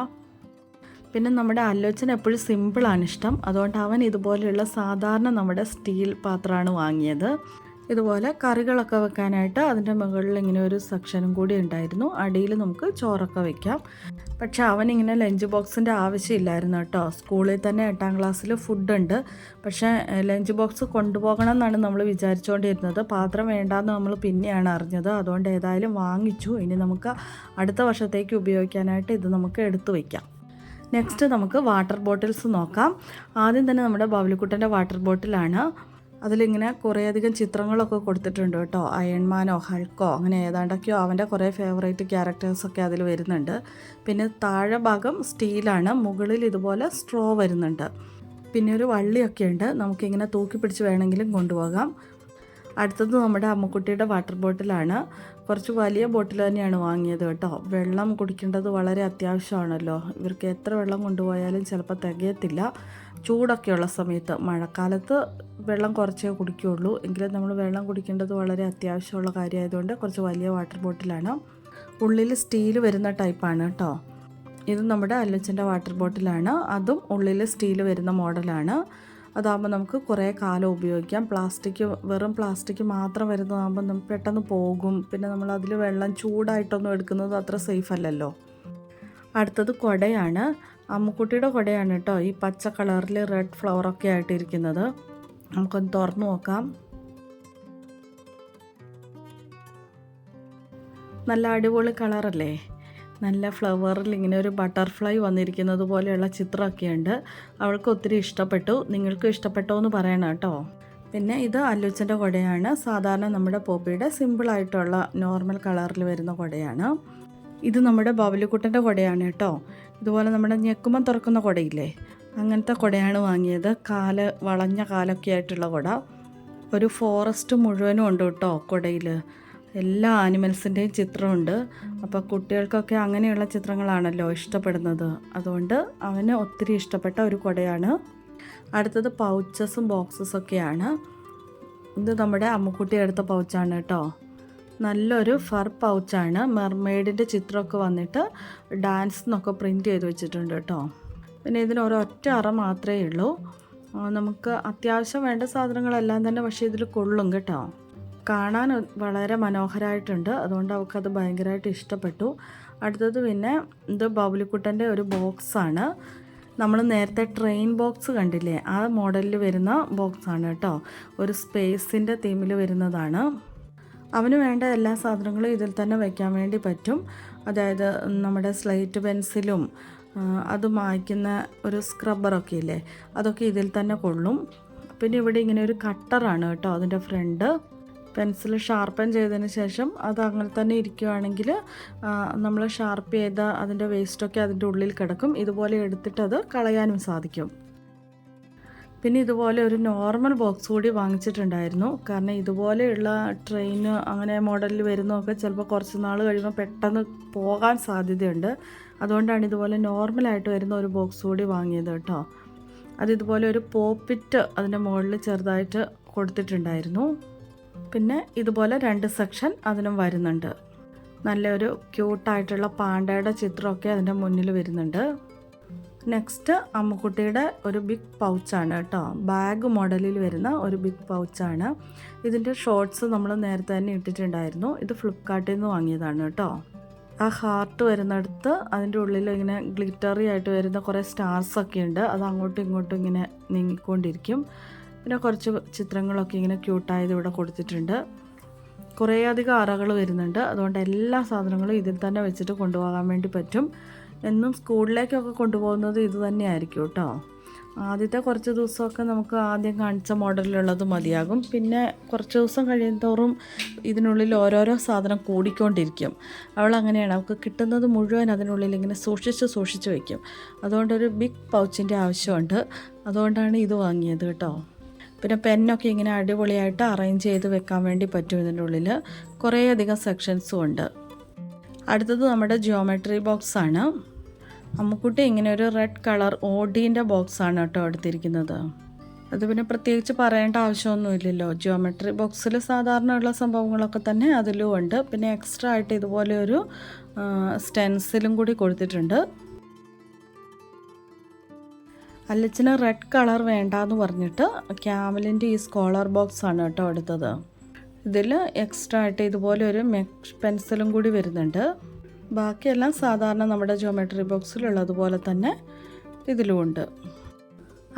പിന്നെ നമ്മുടെ അല്ലോച്ചന് എപ്പോഴും സിമ്പിളാണ് ഇഷ്ടം. അതുകൊണ്ട് അവൻ ഇതുപോലെയുള്ള സാധാരണ നമ്മുടെ സ്റ്റീൽ പാത്രമാണ് വാങ്ങിയത്. ഇതുപോലെ കറികളൊക്കെ വെക്കാനായിട്ട് അതിൻ്റെ മുകളിൽ ഇങ്ങനെ ഒരു സെക്ഷനും കൂടി ഉണ്ടായിരുന്നു. അടിയിൽ നമുക്ക് ചോറൊക്കെ വെക്കാം. പക്ഷേ അവനിങ്ങനെ ലഞ്ച് ബോക്സിൻ്റെ ആവശ്യമില്ലായിരുന്നു കേട്ടോ. സ്കൂളിൽ തന്നെ 8ാം ക്ലാസ്സിൽ ഫുഡുണ്ട്. പക്ഷേ ലഞ്ച് ബോക്സ് കൊണ്ടുപോകണം എന്നാണ് നമ്മൾ വിചാരിച്ചുകൊണ്ടിരുന്നത്. പാത്രം വേണ്ടാന്ന് നമ്മൾ പിന്നെയാണ് അറിഞ്ഞത്. അതുകൊണ്ട് ഏതായാലും വാങ്ങിച്ചു. ഇനി നമുക്ക് അടുത്ത വർഷത്തേക്ക് ഉപയോഗിക്കാനായിട്ട് ഇത് നമുക്ക് എടുത്തു വയ്ക്കാം. നെക്സ്റ്റ് നമുക്ക് വാട്ടർ ബോട്ടിൽസ് നോക്കാം. ആദ്യം തന്നെ നമ്മുടെ ബബിൾക്കുട്ടൻ്റെ വാട്ടർ ബോട്ടിലാണ്. അതിലിങ്ങനെ കുറേയധികം ചിത്രങ്ങളൊക്കെ കൊടുത്തിട്ടുണ്ട് കേട്ടോ. അയൺമാനോ ഹൾക്കോ അങ്ങനെ ഏതാണ്ടൊക്കെയോ അവൻ്റെ കുറേ ഫേവറേറ്റ് ക്യാരക്ടേഴ്സൊക്കെ അതിൽ വരുന്നുണ്ട്. പിന്നെ താഴെ ഭാഗം സ്റ്റീലാണ്, മുകളിൽ ഇതുപോലെ സ്ട്രോ വരുന്നുണ്ട്. പിന്നെ ഒരു വള്ളിയൊക്കെ ഉണ്ട്, നമുക്കിങ്ങനെ തൂക്കി പിടിച്ച് വേണമെങ്കിലും കൊണ്ടുപോകാം. അടുത്തത് നമ്മുടെ അമ്മുക്കുട്ടിയുടെ വാട്ടർ ബോട്ടിലാണ്. കുറച്ച് വലിയ ബോട്ടിൽ തന്നെയാണ് വാങ്ങിയത് കേട്ടോ. വെള്ളം കുടിക്കേണ്ടത് വളരെ അത്യാവശ്യമാണല്ലോ. ഇവർക്ക് എത്ര വെള്ളം കൊണ്ടുപോയാലും ചിലപ്പോൾ തികയത്തില്ല. ചൂടൊക്കെയുള്ള സമയത്ത്, മഴക്കാലത്ത് വെള്ളം കുറച്ചേ കുടിക്കുകയുള്ളൂ. എങ്കിലും നമ്മൾ വെള്ളം കുടിക്കേണ്ടത് വളരെ അത്യാവശ്യമുള്ള കാര്യമായതുകൊണ്ട് കുറച്ച് വലിയ വാട്ടർ ബോട്ടിലാണ്. ഉള്ളിൽ സ്റ്റീൽ വരുന്ന ടൈപ്പാണ് കേട്ടോ. ഇത് നമ്മുടെ അല്ലച്ചൻ്റെ വാട്ടർ ബോട്ടിലാണ്. അതും ഉള്ളിൽ സ്റ്റീൽ വരുന്ന മോഡലാണ്. അതാകുമ്പോൾ നമുക്ക് കുറേ കാലം ഉപയോഗിക്കാം. വെറും പ്ലാസ്റ്റിക് മാത്രം വരുന്നതാകുമ്പോൾ നമുക്ക് പെട്ടെന്ന് പോകും. പിന്നെ നമ്മൾ അതിൽ വെള്ളം ചൂടായിട്ടൊന്നും എടുക്കുന്നത് അത്ര സേഫ് അല്ലല്ലോ. അടുത്തത് കുടയാണ്. അമ്മുക്കുട്ടിയുടെ കുടയാണ് കേട്ടോ. ഈ പച്ച കളറിൽ റെഡ് ഫ്ലവറൊക്കെ ആയിട്ടിരിക്കുന്നത്. നമുക്കൊന്ന് തുറന്നു നോക്കാം. നല്ല അടിപൊളി കളറല്ലേ. നല്ല ഫ്ലവറിൽ ഇങ്ങനെ ഒരു ബട്ടർഫ്ലൈ വന്നിരിക്കുന്നത് പോലെയുള്ള ചിത്രമൊക്കെയുണ്ട്. അവൾക്ക് ഒത്തിരി ഇഷ്ടപ്പെട്ടു. നിങ്ങൾക്കും ഇഷ്ടപ്പെട്ടോ എന്ന് പറയണം കേട്ടോ. പിന്നെ ഇത് അല്ലുച്ചൻ്റെ കുടയാണ്. സാധാരണ നമ്മുടെ പോപ്പിയുടെ സിമ്പിളായിട്ടുള്ള നോർമൽ കളറിൽ വരുന്ന കുടയാണ്. ഇത് നമ്മുടെ ബബിൾക്കുട്ടൻ്റെ കുടയാണ് കേട്ടോ. ഇതുപോലെ നമ്മുടെ ഞെക്കുമ്പം തുറക്കുന്ന കുടയില്ലേ, അങ്ങനത്തെ കുടയാണ് വാങ്ങിയത്. വളഞ്ഞ കാലൊക്കെ ആയിട്ടുള്ള കുട. ഒരു ഫോറസ്റ്റ് മുഴുവനും ഉണ്ട് കേട്ടോ കുടയിൽ. എല്ലാ ആനിമൽസിൻ്റെയും ചിത്രമുണ്ട്. അപ്പോൾ കുട്ടികൾക്കൊക്കെ അങ്ങനെയുള്ള ചിത്രങ്ങളാണല്ലോ ഇഷ്ടപ്പെടുന്നത്. അതുകൊണ്ട് അവന് ഒത്തിരി ഇഷ്ടപ്പെട്ട ഒരു കുടയാണ്. അടുത്തത് പൗച്ചസും ബോക്സസൊക്കെയാണ്. ഇത് നമ്മുടെ അമ്മുക്കുട്ടി എടുത്ത പൗച്ചാണ് കേട്ടോ. നല്ലൊരു ഫർ പൗച്ചാണ്. മെർമെയ്ഡിൻ്റെ ചിത്രമൊക്കെ വന്നിട്ട് ഡാൻസ് എന്നൊക്കെ പ്രിൻറ്റ് ചെയ്ത് വെച്ചിട്ടുണ്ട് കേട്ടോ. പിന്നെ ഇതിന് ഒരൊറ്റ അറ മാത്രമേ ഉള്ളൂ. നമുക്ക് അത്യാവശ്യം വേണ്ട സാധനങ്ങളെല്ലാം തന്നെ പക്ഷേ ഇതിൽ കൊള്ളും കേട്ടോ. കാണാൻ വളരെ മനോഹരമായിട്ടുണ്ട്. അതുകൊണ്ട് അവൾക്കത് ഭയങ്കരമായിട്ട് ഇഷ്ടപ്പെട്ടു. അടുത്തത് പിന്നെ ഇത് ബബിൾക്കുട്ടൻ്റെ ഒരു ബോക്സാണ്. നമ്മൾ നേരത്തെ ട്രെയിൻ ബോക്സ് കണ്ടില്ലേ, ആ മോഡലിൽ വരുന്ന ബോക്സാണ് കേട്ടോ. ഒരു സ്പേസിൻ്റെ തീമിൽ വരുന്നതാണ്. അവന് വേണ്ട എല്ലാ സാധനങ്ങളും ഇതിൽ തന്നെ വയ്ക്കാൻ വേണ്ടി പറ്റും. അതായത് നമ്മുടെ സ്ലേറ്റ് പെൻസിലും അത് മായ്ക്കുന്ന ഒരു സ്ക്രബ്ബറൊക്കെ ഇല്ലേ, അതൊക്കെ ഇതിൽ തന്നെ കൊള്ളും. പിന്നെ ഇവിടെ ഇങ്ങനെ ഒരു കട്ടറാണ് കേട്ടോ അതിൻ്റെ ഫ്രണ്ട്. പെൻസിൽ ഷാർപ്പൻ ചെയ്തതിന് ശേഷം അത് അങ്ങനെ തന്നെ ഇരിക്കുകയാണെങ്കിൽ നമ്മൾ ഷാർപ്പ് ചെയ്ത അതിൻ്റെ വേസ്റ്റൊക്കെ അതിൻ്റെ ഉള്ളിൽ കിടക്കും. ഇതുപോലെ എടുത്തിട്ട് അത് കളയാനും സാധിക്കും. പിന്നെ ഇതുപോലെ ഒരു നോർമൽ ബോക്സ് കൂടി വാങ്ങിച്ചിട്ടുണ്ടായിരുന്നു. കാരണം ഇതുപോലെയുള്ള ട്രെയിൻ അങ്ങനെ മോഡലിൽ വരുന്നതൊക്കെ ചിലപ്പോൾ കുറച്ച് നാൾ കഴിയുമ്പോൾ പെട്ടെന്ന് പോകാൻ സാധ്യതയുണ്ട്. അതുകൊണ്ടാണ് ഇതുപോലെ നോർമലായിട്ട് വരുന്ന ഒരു ബോക്സ് കൂടി വാങ്ങിയത് കേട്ടോ. അതിതുപോലെ ഒരു പോപ്പിറ്റ് അതിൻ്റെ മുകളിൽ ചെറുതായിട്ട് കൊടുത്തിട്ടുണ്ടായിരുന്നു. പിന്നെ ഇതുപോലെ 2 സെക്ഷൻ അതിനും വരുന്നുണ്ട്. നല്ലൊരു ക്യൂട്ടായിട്ടുള്ള പാണ്ടയുടെ ചിത്രമൊക്കെ അതിൻ്റെ മുന്നിൽ വരുന്നുണ്ട്. നെക്സ്റ്റ് അമ്മുക്കുട്ടിയുടെ ഒരു ബിഗ് പൗച്ചാണ് കേട്ടോ. ബാഗ് മോഡലിൽ വരുന്ന ഒരു ബിഗ് പൗച്ചാണ്. ഇതിൻ്റെ ഷോർട്സ് നമ്മൾ നേരത്തെ തന്നെ ഇട്ടിട്ടുണ്ടായിരുന്നു. ഇത് ഫ്ലിപ്കാർട്ടിൽ നിന്ന് വാങ്ങിയതാണ് കേട്ടോ. ആ ഹാർട്ട് വരുന്നിടത്ത് അതിൻ്റെ ഉള്ളിൽ ഇങ്ങനെ ഗ്ലിറ്ററി ആയിട്ട് വരുന്ന കുറേ സ്റ്റാർസൊക്കെ ഉണ്ട്. അത് അങ്ങോട്ടും ഇങ്ങോട്ടും ഇങ്ങനെ നീങ്ങിക്കൊണ്ടിരിക്കും. പിന്നെ കുറച്ച് ചിത്രങ്ങളൊക്കെ ഇങ്ങനെ ക്യൂട്ടായത് ഇവിടെ കൊടുത്തിട്ടുണ്ട്. കുറേയധികം അറകൾ വരുന്നുണ്ട്. അതുകൊണ്ട് എല്ലാ സാധനങ്ങളും ഇതിൽ തന്നെ വെച്ചിട്ട് കൊണ്ടുപോകാൻ വേണ്ടി പറ്റും. എന്നും സ്കൂളിലേക്കൊക്കെ കൊണ്ടുപോകുന്നത് ഇത് തന്നെയായിരിക്കും കേട്ടോ. ആദ്യത്തെ കുറച്ച് ദിവസമൊക്കെ നമുക്ക് ആദ്യം കാണിച്ച മോഡലിലുള്ളത് മതിയാകും. പിന്നെ കുറച്ച് ദിവസം കഴിയുന്തോറും ഇതിനുള്ളിൽ ഓരോരോ സാധനം കൂടിക്കൊണ്ടിരിക്കും. അവൾ അങ്ങനെയാണ്, അവൾക്ക് കിട്ടുന്നത് മുഴുവൻ അതിനുള്ളിൽ ഇങ്ങനെ സൂക്ഷിച്ച് വയ്ക്കും. അതുകൊണ്ടൊരു ബിഗ് പൗച്ചിൻ്റെ ആവശ്യമുണ്ട്. അതുകൊണ്ടാണ് ഇത് വാങ്ങിയത് കേട്ടോ. പിന്നെ പെന്നൊക്കെ ഇങ്ങനെ അടിപൊളിയായിട്ട് അറേഞ്ച് ചെയ്ത് വെക്കാൻ വേണ്ടി പറ്റും. ഇതിൻ്റെ ഉള്ളിൽ കുറേയധികം സെക്ഷൻസും ഉണ്ട്. അടുത്തത് നമ്മുടെ ജിയോമെട്രി ബോക്സാണ്. അമ്മുക്കുട്ടി ഇങ്ങനെ ഒരു റെഡ് കളർ ഓടീൻ്റെ ബോക്സാണ് കേട്ടോ എടുത്തിരിക്കുന്നത്. അത് പിന്നെ പ്രത്യേകിച്ച് പറയേണ്ട ആവശ്യമൊന്നുമില്ലല്ലോ. ജിയോമെട്രി ബോക്സിൽ സാധാരണ ഉള്ള സംഭവങ്ങളൊക്കെ തന്നെ അതിലും ഉണ്ട്. പിന്നെ എക്സ്ട്രാ ആയിട്ട് ഇതുപോലെ ഒരു സ്റ്റെൻസിലും കൂടി കൊടുത്തിട്ടുണ്ട്. അല്ലച്ചന് റെഡ് കളർ വേണ്ടാന്ന് പറഞ്ഞിട്ട് ക്യാമലിൻ്റെ ഈ സ്കോളർ ബോക്സാണ് കേട്ടോ എടുത്തത്. ഇതിൽ എക്സ്ട്രാ ആയിട്ട് ഇതുപോലെ ഒരു മെഷ് പെൻസിലും കൂടി വരുന്നുണ്ട്. ബാക്കിയെല്ലാം സാധാരണ നമ്മുടെ ജിയോമെട്രി ബോക്സിലുള്ളതുപോലെ തന്നെ ഇതിലുമുണ്ട്.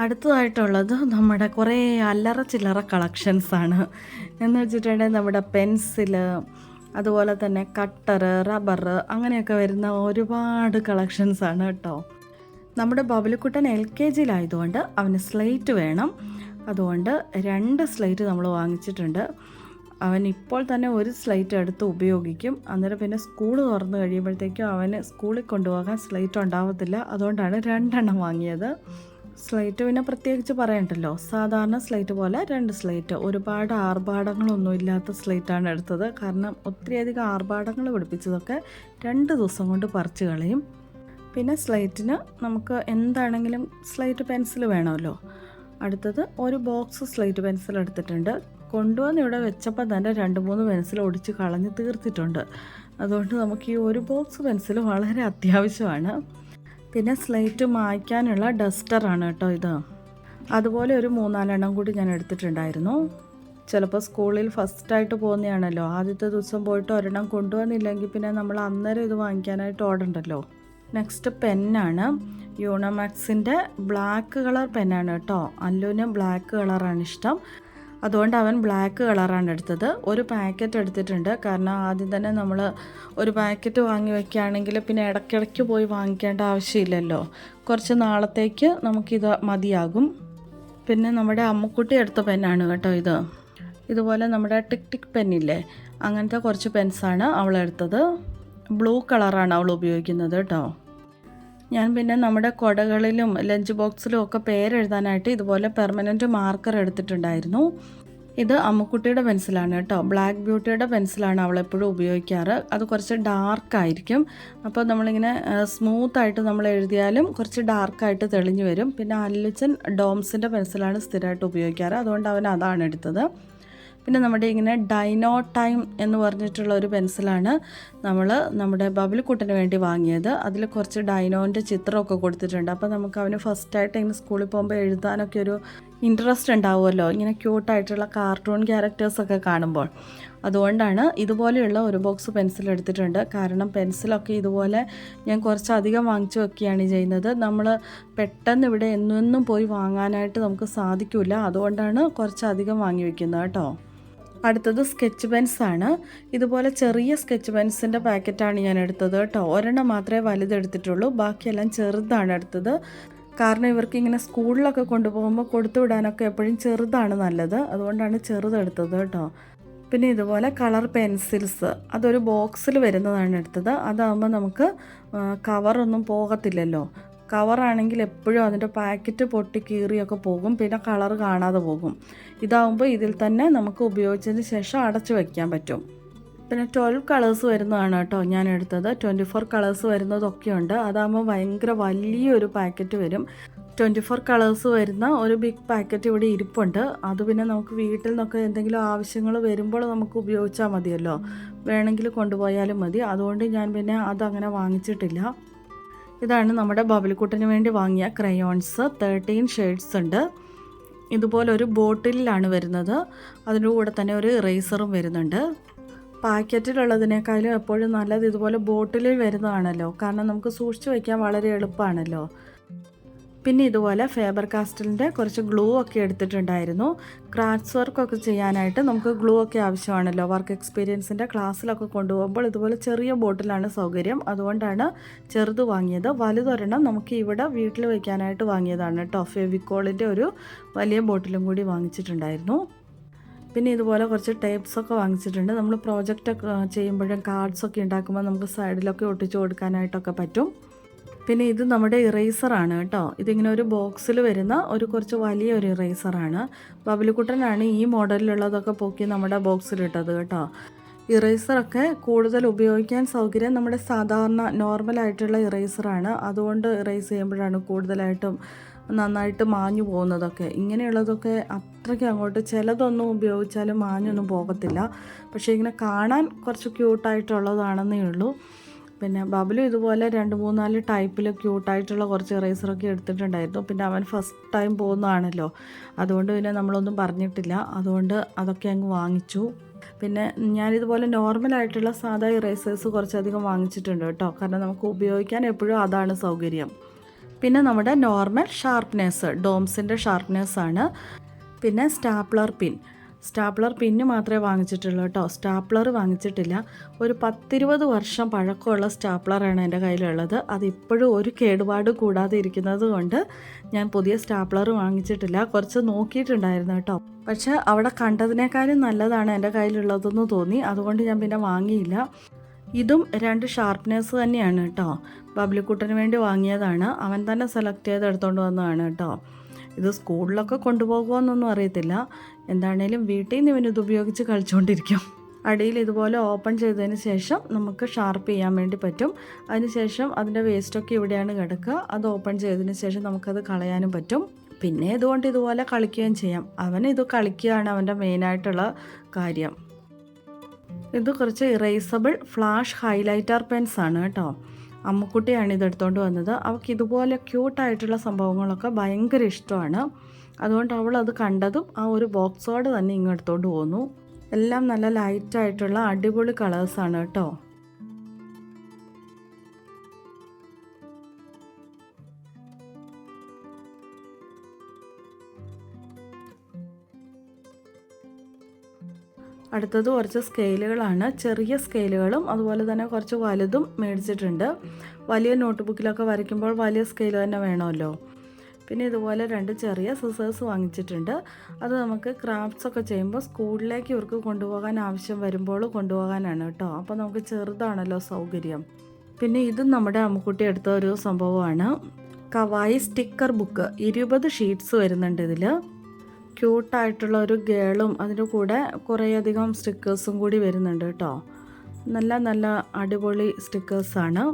അടുത്തതായിട്ടുള്ളത് നമ്മുടെ കുറേ അല്ലറ ചില്ലറ കളക്ഷൻസാണ്. എന്ന് വെച്ചിട്ടുണ്ടെങ്കിൽ നമ്മുടെ പെൻസില്, അതുപോലെ തന്നെ കട്ടറ്, റബ്ബറ് അങ്ങനെയൊക്കെ വരുന്ന ഒരുപാട് കളക്ഷൻസാണ് കേട്ടോ. നമ്മുടെ ബബിളിക്കുട്ടൻ LKGയിലായതുകൊണ്ട് അവന് സ്ലേറ്റ് വേണം. അതുകൊണ്ട് 2 സ്ലേറ്റ് നമ്മൾ വാങ്ങിച്ചിട്ടുണ്ട്. അവൻ ഇപ്പോൾ തന്നെ ഒരു സ്ലേറ്റ് എടുത്ത് ഉപയോഗിക്കും. അന്നേരം പിന്നെ സ്കൂൾ തുറന്നു കഴിയുമ്പോഴത്തേക്കും അവന് സ്കൂളിൽ കൊണ്ടുപോകാൻ സ്ലേറ്റ് ഉണ്ടാവത്തില്ല. അതുകൊണ്ടാണ് 2 എണ്ണം വാങ്ങിയത്. സ്ലേറ്റ് പിന്നെ പ്രത്യേകിച്ച് പറയണ്ടല്ലോ, സാധാരണ സ്ലേറ്റ് പോലെ 2 സ്ലേറ്റ്. ഒരുപാട് ആർഭാടങ്ങളൊന്നും ഇല്ലാത്ത സ്ലേറ്റാണ് എടുത്തത്. കാരണം ഒത്തിരിയധികം ആർഭാടങ്ങൾ പിടിപ്പിച്ചതൊക്കെ 2 ദിവസം കൊണ്ട് പറിച്ച് കളയും. പിന്നെ സ്ലേറ്റിന് നമുക്ക് എന്താണെങ്കിലും സ്ലേറ്റ് പെൻസിൽ വേണമല്ലോ. അടുത്തത് ഒരു ബോക്സ് സ്ലേറ്റ് പെൻസിൽ എടുത്തിട്ടുണ്ട്. കൊണ്ടുവന്ന് ഇവിടെ വെച്ചപ്പോൾ തന്നെ 2-3 പെൻസിൽ ഒടിച്ച് കളഞ്ഞ് തീർത്തിട്ടുണ്ട്. അതുകൊണ്ട് നമുക്ക് ഈ ഒരു ബോക്സ് പെൻസിൽ വളരെ അത്യാവശ്യമാണ്. പിന്നെ സ്ലേറ്റ് മായ്ക്കാനുള്ള ഡസ്റ്ററാണ് കേട്ടോ ഇത്. അതുപോലെ ഒരു 3-4 എണ്ണം കൂടി ഞാൻ എടുത്തിട്ടുണ്ടായിരുന്നു. ചിലപ്പോൾ സ്കൂളിൽ ഫസ്റ്റായിട്ട് പോകുന്നതാണല്ലോ, ആദ്യത്തെ ദിവസം പോയിട്ട് ഒരെണ്ണം കൊണ്ടുവന്നില്ലെങ്കിൽ പിന്നെ നമ്മൾ അന്നേരം ഇത് വാങ്ങിക്കാനായിട്ട് ഓടണ്ടല്ലോ. നെക്സ്റ്റ് പെന്നാണ്. യൂണോമാക്സിൻ്റെ ബ്ലാക്ക് കളർ പെന്നാണ് കേട്ടോ. അല്ലുവിന് ബ്ലാക്ക് കളറാണ് ഇഷ്ടം. അതുകൊണ്ട് അവൻ ബ്ലാക്ക് കളറാണ് എടുത്തത്. ഒരു പാക്കറ്റ് എടുത്തിട്ടുണ്ട്. കാരണം ആദ്യം തന്നെ നമ്മൾ ഒരു പാക്കറ്റ് വാങ്ങി വയ്ക്കുകയാണെങ്കിൽ പിന്നെ ഇടയ്ക്കിടയ്ക്ക് പോയി വാങ്ങിക്കേണ്ട ആവശ്യമില്ലല്ലോ. കുറച്ച് നാളത്തേക്ക് നമുക്കിത് മതിയാകും. പിന്നെ നമ്മുടെ അമ്മുക്കുട്ടി എടുത്ത പെന്നാണ് കേട്ടോ ഇത്. ഇതുപോലെ നമ്മുടെ ടിക് ടിക് പെന്നില്ലേ, അങ്ങനത്തെ കുറച്ച് പെൻസാണ് അവളെടുത്തത്. ബ്ലൂ കളറാണ് അവൾ ഉപയോഗിക്കുന്നത് കേട്ടോ. ഞാൻ പിന്നെ നമ്മുടെ കുടകളിലും ലഞ്ച് ബോക്സിലും ഒക്കെ പേരെഴുതാനായിട്ട് ഇതുപോലെ പെർമനൻറ്റ് മാർക്കർ എടുത്തിട്ടുണ്ടായിരുന്നു. ഇത് അമ്മുക്കുട്ടിയുടെ പെൻസിലാണ് കേട്ടോ. ബ്ലാക്ക് ബ്യൂട്ടിയുടെ പെൻസിലാണ് അവളെപ്പോഴും ഉപയോഗിക്കാറ്. അത് കുറച്ച് ഡാർക്കായിരിക്കും. അപ്പോൾ നമ്മളിങ്ങനെ സ്മൂത്തായിട്ട് നമ്മൾ എഴുതിയാലും കുറച്ച് ഡാർക്കായിട്ട് തെളിഞ്ഞു വരും. പിന്നെ അല്ലുച്ചൻ ഡോംസിൻ്റെ പെൻസിലാണ് സ്ഥിരമായിട്ട് ഉപയോഗിക്കാറ്. അതുകൊണ്ട് അവൻ അതാണ് എടുത്തത്. പിന്നെ നമ്മുടെ ഇങ്ങനെ ഡൈനോ ടൈം എന്ന് പറഞ്ഞിട്ടുള്ള ഒരു പെൻസിലാണ് നമ്മുടെ ബബിളിക്കുട്ടന് വേണ്ടി വാങ്ങിയത്. അതിൽ കുറച്ച് ഡൈനോൻ്റെ ചിത്രമൊക്കെ കൊടുത്തിട്ടുണ്ട്. അപ്പോൾ നമുക്ക് അവന് ഫസ്റ്റായിട്ട് ഇങ്ങനെ സ്കൂളിൽ പോകുമ്പോൾ എഴുതാനൊക്കെ ഒരു ഇൻട്രസ്റ്റ് ഉണ്ടാവുമല്ലോ, ഇങ്ങനെ ക്യൂട്ടായിട്ടുള്ള കാർട്ടൂൺ ക്യാരക്ടേഴ്സൊക്കെ കാണുമ്പോൾ. അതുകൊണ്ടാണ് ഇതുപോലെയുള്ള ഒരു ബോക്സ് പെൻസിൽ എടുത്തിട്ടുണ്ട്. കാരണം പെൻസിലൊക്കെ ഇതുപോലെ ഞാൻ കുറച്ചധികം വാങ്ങിച്ചു വെക്കുകയാണ് ചെയ്യുന്നത്. നമ്മൾ പെട്ടെന്ന് ഇവിടെ എന്നും പോയി വാങ്ങാനായിട്ട് നമുക്ക് സാധിക്കില്ല. അതുകൊണ്ടാണ് കുറച്ചധികം വാങ്ങി വയ്ക്കുന്നത് കേട്ടോ. അടുത്തത് സ്കെച്ച് പെൻസാണ്. ഇതുപോലെ ചെറിയ സ്കെച്ച് പെൻസിൻ്റെ പാക്കറ്റാണ് ഞാൻ എടുത്തത് കേട്ടോ. ഒരെണ്ണം മാത്രമേ വലുതെടുത്തിട്ടുള്ളൂ, ബാക്കിയെല്ലാം ചെറുതാണ് എടുത്തത്. കാരണം ഇവർക്ക് ഇങ്ങനെ സ്കൂളിലൊക്കെ കൊണ്ടുപോകുമ്പോൾ കൊടുത്തു വിടാനൊക്കെ എപ്പോഴും ചെറുതാണ് നല്ലത്. അതുകൊണ്ടാണ് ചെറുതെടുത്തത് കേട്ടോ. പിന്നെ ഇതുപോലെ കളർ പെൻസിൽസ്, അതൊരു ബോക്സിൽ വരുന്നതാണ് എടുത്തത്. അതാകുമ്പോൾ നമുക്ക് കവറൊന്നും പോകത്തില്ലല്ലോ. കവറാണെങ്കിൽ എപ്പോഴും അതിൻ്റെ പാക്കറ്റ് പൊട്ടി കീറിയൊക്കെ പോകും, പിന്നെ കളർ കാണാതെ പോകും. ഇതാവുമ്പോൾ ഇതിൽ തന്നെ നമുക്ക് ഉപയോഗിച്ചതിന് ശേഷം അടച്ചു വയ്ക്കാൻ പറ്റും. പിന്നെ 12 കളേഴ്സ് വരുന്നതാണ് കേട്ടോ ഞാൻ എടുത്തത്. 24 കളേഴ്സ് വരുന്നതൊക്കെയുണ്ട്. അതാകുമ്പോൾ ഭയങ്കര വലിയൊരു പാക്കറ്റ് വരും. 24 കളേഴ്സ് വരുന്ന ഒരു ബിഗ് പാക്കറ്റ് ഇവിടെ ഇരിപ്പുണ്ട്. അത് പിന്നെ നമുക്ക് വീട്ടിൽ നിന്നൊക്കെ എന്തെങ്കിലും ആവശ്യങ്ങൾ വരുമ്പോൾ നമുക്ക് ഉപയോഗിച്ചാൽ മതിയല്ലോ, വേണമെങ്കിൽ കൊണ്ടുപോയാലും മതി. അതുകൊണ്ട് ഞാൻ പിന്നെ അതങ്ങനെ വാങ്ങിച്ചിട്ടില്ല. ഇതാണ് നമ്മുടെ ബബിളിക്കുട്ടന് വേണ്ടി വാങ്ങിയ ക്രയോൺസ്. 13 ഷെയ്ഡ്സ് ഉണ്ട്. ഇതുപോലൊരു ബോട്ടിലാണ് വരുന്നത്. അതിൻ്റെ കൂടെ തന്നെ ഒരു ഇറേസറും വരുന്നുണ്ട്. പാക്കറ്റിലുള്ളതിനേക്കാളും എപ്പോഴും നല്ലത് ഇതുപോലെ ബോട്ടിലിൽ വരുന്നതാണല്ലോ. കാരണം നമുക്ക് സൂക്ഷിച്ച് വയ്ക്കാൻ വളരെ എളുപ്പമാണല്ലോ. പിന്നെ ഇതുപോലെ ഫേബർ കാസ്റ്റലിൻ്റെ കുറച്ച് ഗ്ലൂ ഒക്കെ എടുത്തിട്ടുണ്ടായിരുന്നു. ക്രാഫ്റ്റ്സ് വർക്കൊക്കെ ചെയ്യാനായിട്ട് നമുക്ക് ഗ്ലൂ ഒക്കെ ആവശ്യമാണല്ലോ. വർക്ക് എക്സ്പീരിയൻസിൻ്റെ ക്ലാസ്സിലൊക്കെ കൊണ്ടുപോകുമ്പോൾ ഇതുപോലെ ചെറിയ ബോട്ടിലാണ് സൗകര്യം. അതുകൊണ്ടാണ് ചെറുത് വാങ്ങിയത്. വലുതൊരെണ്ണം നമുക്ക് ഇവിടെ വീട്ടിൽ വയ്ക്കാനായിട്ട് വാങ്ങിയതാണ് കേട്ടോ. ഫെവിക്കോളിൻ്റെ ഒരു വലിയ ബോട്ടിലും കൂടി വാങ്ങിച്ചിട്ടുണ്ടായിരുന്നു. പിന്നെ ഇതുപോലെ കുറച്ച് ടേപ്സൊക്കെ വാങ്ങിച്ചിട്ടുണ്ട്. നമ്മൾ പ്രോജക്റ്റൊക്കെ ചെയ്യുമ്പോഴും കാർഡ്സൊക്കെ ഉണ്ടാക്കുമ്പോൾ നമുക്ക് സൈഡിലൊക്കെ ഒട്ടിച്ച് കൊടുക്കാനായിട്ടൊക്കെ പറ്റും. പിന്നെ ഇത് നമ്മുടെ ഇറേസറാണ് കേട്ടോ. ഇതിങ്ങനെ ഒരു ബോക്സിൽ വരുന്ന കുറച്ച് വലിയൊരു ഇറേസറാണ്. ബബിളിക്കുട്ടനാണ് ഈ മോഡലിലുള്ളതൊക്കെ പൊക്കി നമ്മുടെ ബോക്സിലിട്ടത് കേട്ടോ. ഇറേസറൊക്കെ കൂടുതൽ ഉപയോഗിക്കാൻ സൗകര്യം നമ്മുടെ സാധാരണ നോർമലായിട്ടുള്ള ഇറേസറാണ്. അതുകൊണ്ട് ഇറേസ് ചെയ്യുമ്പോഴാണ് കൂടുതലായിട്ടും നന്നായിട്ട് മാഞ്ഞു പോകുന്നതൊക്കെ. ഇങ്ങനെയുള്ളതൊക്കെ അത്രയ്ക്ക് അങ്ങോട്ട് ചിലതൊന്നും ഉപയോഗിച്ചാലും മാഞ്ഞൊന്നും പോകത്തില്ല. പക്ഷേ ഇങ്ങനെ കാണാൻ കുറച്ച് ക്യൂട്ടായിട്ടുള്ളതാണെന്നേ ഉള്ളൂ. പിന്നെ ബബലു ഇതുപോലെ 2-3-4 ടൈപ്പിൽ ക്യൂട്ടായിട്ടുള്ള കുറച്ച് ഇറേസറൊക്കെ എടുത്തിട്ടുണ്ടായിരുന്നു. പിന്നെ അവൻ ഫസ്റ്റ് ടൈം പോകുന്നതാണല്ലോ, അതുകൊണ്ട് പിന്നെ നമ്മളൊന്നും പറഞ്ഞിട്ടില്ല. അതുകൊണ്ട് അതൊക്കെ അങ്ങ് വാങ്ങിച്ചു. പിന്നെ ഞാനിതുപോലെ നോർമലായിട്ടുള്ള സാധാ ഇറേസേഴ്സ് കുറച്ചധികം വാങ്ങിച്ചിട്ടുണ്ട് കേട്ടോ. കാരണം നമുക്ക് ഉപയോഗിക്കാൻ എപ്പോഴും അതാണ് സൗകര്യം. പിന്നെ നമ്മുടെ നോർമൽ ഷാർപ്പ്നേഴ്സ്, ഡോംസിൻ്റെ ഷാർപ്പ്നേഴ്സാണ്. പിന്നെ സ്റ്റാപ്ലർ പിന്ന് മാത്രമേ വാങ്ങിച്ചിട്ടുള്ളൂ കേട്ടോ. സ്റ്റാപ്ലർ വാങ്ങിച്ചിട്ടില്ല. ഒരു 10-20 വർഷം പഴക്കമുള്ള സ്റ്റാപ്ലറാണ് എൻ്റെ കയ്യിലുള്ളത്. അതിപ്പോഴും ഒരു കേടുപാട് കൂടാതെ ഇരിക്കുന്നത് കൊണ്ട് ഞാൻ പുതിയ സ്റ്റാപ്ലർ വാങ്ങിച്ചിട്ടില്ല. കുറച്ച് നോക്കിയിട്ടുണ്ടായിരുന്നു കേട്ടോ. പക്ഷേ അവിടെ കണ്ടതിനേക്കാളും നല്ലതാണ് എൻ്റെ കയ്യിലുള്ളതെന്ന് തോന്നി. അതുകൊണ്ട് ഞാൻ പിന്നെ വാങ്ങിയില്ല. ഇതും 2 ഷാർപ്പ്നേഴ്സ് തന്നെയാണ് കേട്ടോ. ബബ്ലിക്കുട്ടന് വേണ്ടി വാങ്ങിയതാണ്. അവൻ തന്നെ സെലക്ട് ചെയ്ത് എടുത്തുകൊണ്ട് വന്നതാണ് കേട്ടോ. ഇത് സ്കൂളിലൊക്കെ കൊണ്ടുപോകുമോയെന്നൊന്നും അറിയത്തില്ല. എന്താണേലും വീട്ടിൽ നിന്ന് ഇവനിത് ഉപയോഗിച്ച് കളിച്ചുകൊണ്ടിരിക്കും. അടിയിൽ ഇതുപോലെ ഓപ്പൺ ചെയ്തതിന് ശേഷം നമുക്ക് ഷാർപ്പ് ചെയ്യാൻ വേണ്ടി പറ്റും. അതിനുശേഷം അതിൻ്റെ വേസ്റ്റൊക്കെ ഇവിടെയാണ് കിടക്കുക. അത് ഓപ്പൺ ചെയ്തതിന് ശേഷം നമുക്കത് കളയാനും പറ്റും. പിന്നെ ഇതുകൊണ്ട് ഇതുപോലെ കളിക്കുകയും ചെയ്യാം. ഇത് കളിക്കുകയാണ് അവൻ്റെ മെയിനായിട്ടുള്ള കാര്യം. ഇത് കുറച്ച് ഇറേസബിൾ ഫ്ലാഷ് ഹൈലൈറ്റർ പെൻസാണ് കേട്ടോ. അമ്മുക്കുട്ടിയാണ് ഇതെടുത്തുകൊണ്ട് വന്നത്. അവൾക്ക് ഇതുപോലെ ക്യൂട്ടായിട്ടുള്ള സംഭവങ്ങളൊക്കെ ഭയങ്കര ഇഷ്ടമാണ്. അതുകൊണ്ട് അവൾ അത് കണ്ടതും ആ ഒരു ബോക്സോടെ തന്നെ ഇങ്ങ് എടുത്തുകൊണ്ട് പോന്നു. എല്ലാം നല്ല ലൈറ്റായിട്ടുള്ള അടിപൊളി കളേഴ്സാണ് കേട്ടോ. അടുത്തത് കുറച്ച് സ്കെയിലുകളാണ്. ചെറിയ സ്കെയിലുകളും അതുപോലെ തന്നെ കുറച്ച് വലുതും മേടിച്ചിട്ടുണ്ട്. വലിയ നോട്ട് ബുക്കിലൊക്കെ വരയ്ക്കുമ്പോൾ വലിയ സ്കെയിൽ തന്നെ വേണമല്ലോ. പിന്നെ ഇതുപോലെ 2 ചെറിയ സിസേഴ്സ് വാങ്ങിച്ചിട്ടുണ്ട്. അത് നമുക്ക് ക്രാഫ്റ്റ്സ് ഒക്കെ ചെയ്യുമ്പോൾ സ്കൂളിലേക്ക് ഇവർക്ക് കൊണ്ടുപോകാൻ ആവശ്യം വരുമ്പോൾ കൊണ്ടുപോകാനാണ് കേട്ടോ. അപ്പോൾ നമുക്ക് ചെറുതാണല്ലോ സൗകര്യം. പിന്നെ ഇതും നമ്മുടെ അമ്മുക്കുട്ടി എടുത്ത ഒരു സംഭവമാണ്. കവായി സ്റ്റിക്കർ ബുക്ക്. 20 ഷീറ്റ്സ് വരുന്നുണ്ട് ഇതിൽ. ക്യൂട്ടായിട്ടുള്ള ഒരു ഗേളും അതിൻ്റെ കൂടെ കുറേയധികം സ്റ്റിക്കേഴ്സും കൂടി വരുന്നുണ്ട് കേട്ടോ. നല്ല നല്ല അടിപൊളി സ്റ്റിക്കേഴ്സാണ്.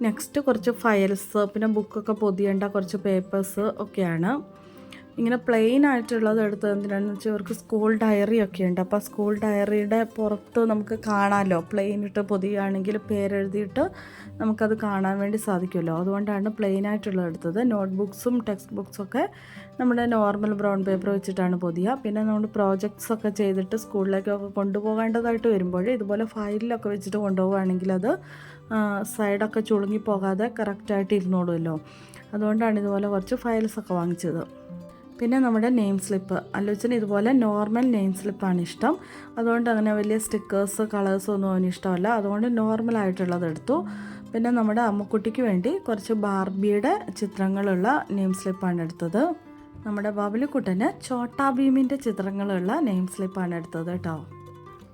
നെക്സ്റ്റ് കുറച്ച് ഫയൽസ്, പിന്നെ ബുക്കൊക്കെ പൊതിയേണ്ട കുറച്ച് പേപ്പേഴ്സ് ഒക്കെയാണ്. ഇങ്ങനെ പ്ലെയിൻ ആയിട്ടുള്ളത് എടുത്തത് എന്തിനാണെന്ന് വെച്ചാൽ ഇവർക്ക് സ്കൂൾ ഡയറി ഒക്കെ ഉണ്ട്. അപ്പോൾ സ്കൂൾ ഡയറിയുടെ പുറത്ത് നമുക്ക് കാണാമല്ലോ, പ്ലെയിൻ ഇട്ട് പൊതിയുകയാണെങ്കിൽ പേരെഴുതിയിട്ട് നമുക്കത് കാണാൻ വേണ്ടി സാധിക്കുമല്ലോ. അതുകൊണ്ടാണ് പ്ലെയിൻ ആയിട്ടുള്ളത് എടുത്തത്. നോട്ട് ബുക്സും ടെക്സ്റ്റ് ബുക്സൊക്കെ നമ്മുടെ നോർമൽ ബ്രൗൺ പേപ്പർ വെച്ചിട്ടാണ് പൊതിയുക. പിന്നെ നമ്മൾ പ്രോജക്ട്സ് ഒക്കെ ചെയ്തിട്ട് സ്കൂളിലേക്കൊക്കെ കൊണ്ടുപോകേണ്ടതായിട്ട് വരുമ്പോൾ ഇതുപോലെ ഫയലിലൊക്കെ വെച്ചിട്ട് കൊണ്ടുപോകുകയാണെങ്കിൽ അത് സൈഡൊക്കെ ചുളുങ്ങി പോകാതെ കറക്റ്റായിട്ട് ഇരുന്നോളുമല്ലോ. അതുകൊണ്ടാണ് ഇതുപോലെ കുറച്ച് ഫയൽസൊക്കെ വാങ്ങിച്ചത്. പിന്നെ നമ്മുടെ നെയിം സ്ലിപ്പ്. അല്ലുച്ചന് ഇതുപോലെ നോർമൽ നെയിം സ്ലിപ്പാണ് ഇഷ്ടം. അതുകൊണ്ട് അങ്ങനെ വലിയ സ്റ്റിക്കേഴ്സ് കളേഴ്സൊന്നും അവന് ഇഷ്ടമല്ല. അതുകൊണ്ട് നോർമലായിട്ടുള്ളത് എടുത്തു. പിന്നെ നമ്മുടെ അമ്മുക്കുട്ടിക്ക് വേണ്ടി കുറച്ച് ബാർബിയുടെ ചിത്രങ്ങളുള്ള നെയിം സ്ലിപ്പാണ് എടുത്തത്. നമ്മുടെ ബബലുക്കുട്ടന് ചോട്ടാ ഭീമിൻ്റെ ചിത്രങ്ങളുള്ള നെയിം സ്ലിപ്പാണ് എടുത്തത് കേട്ടോ.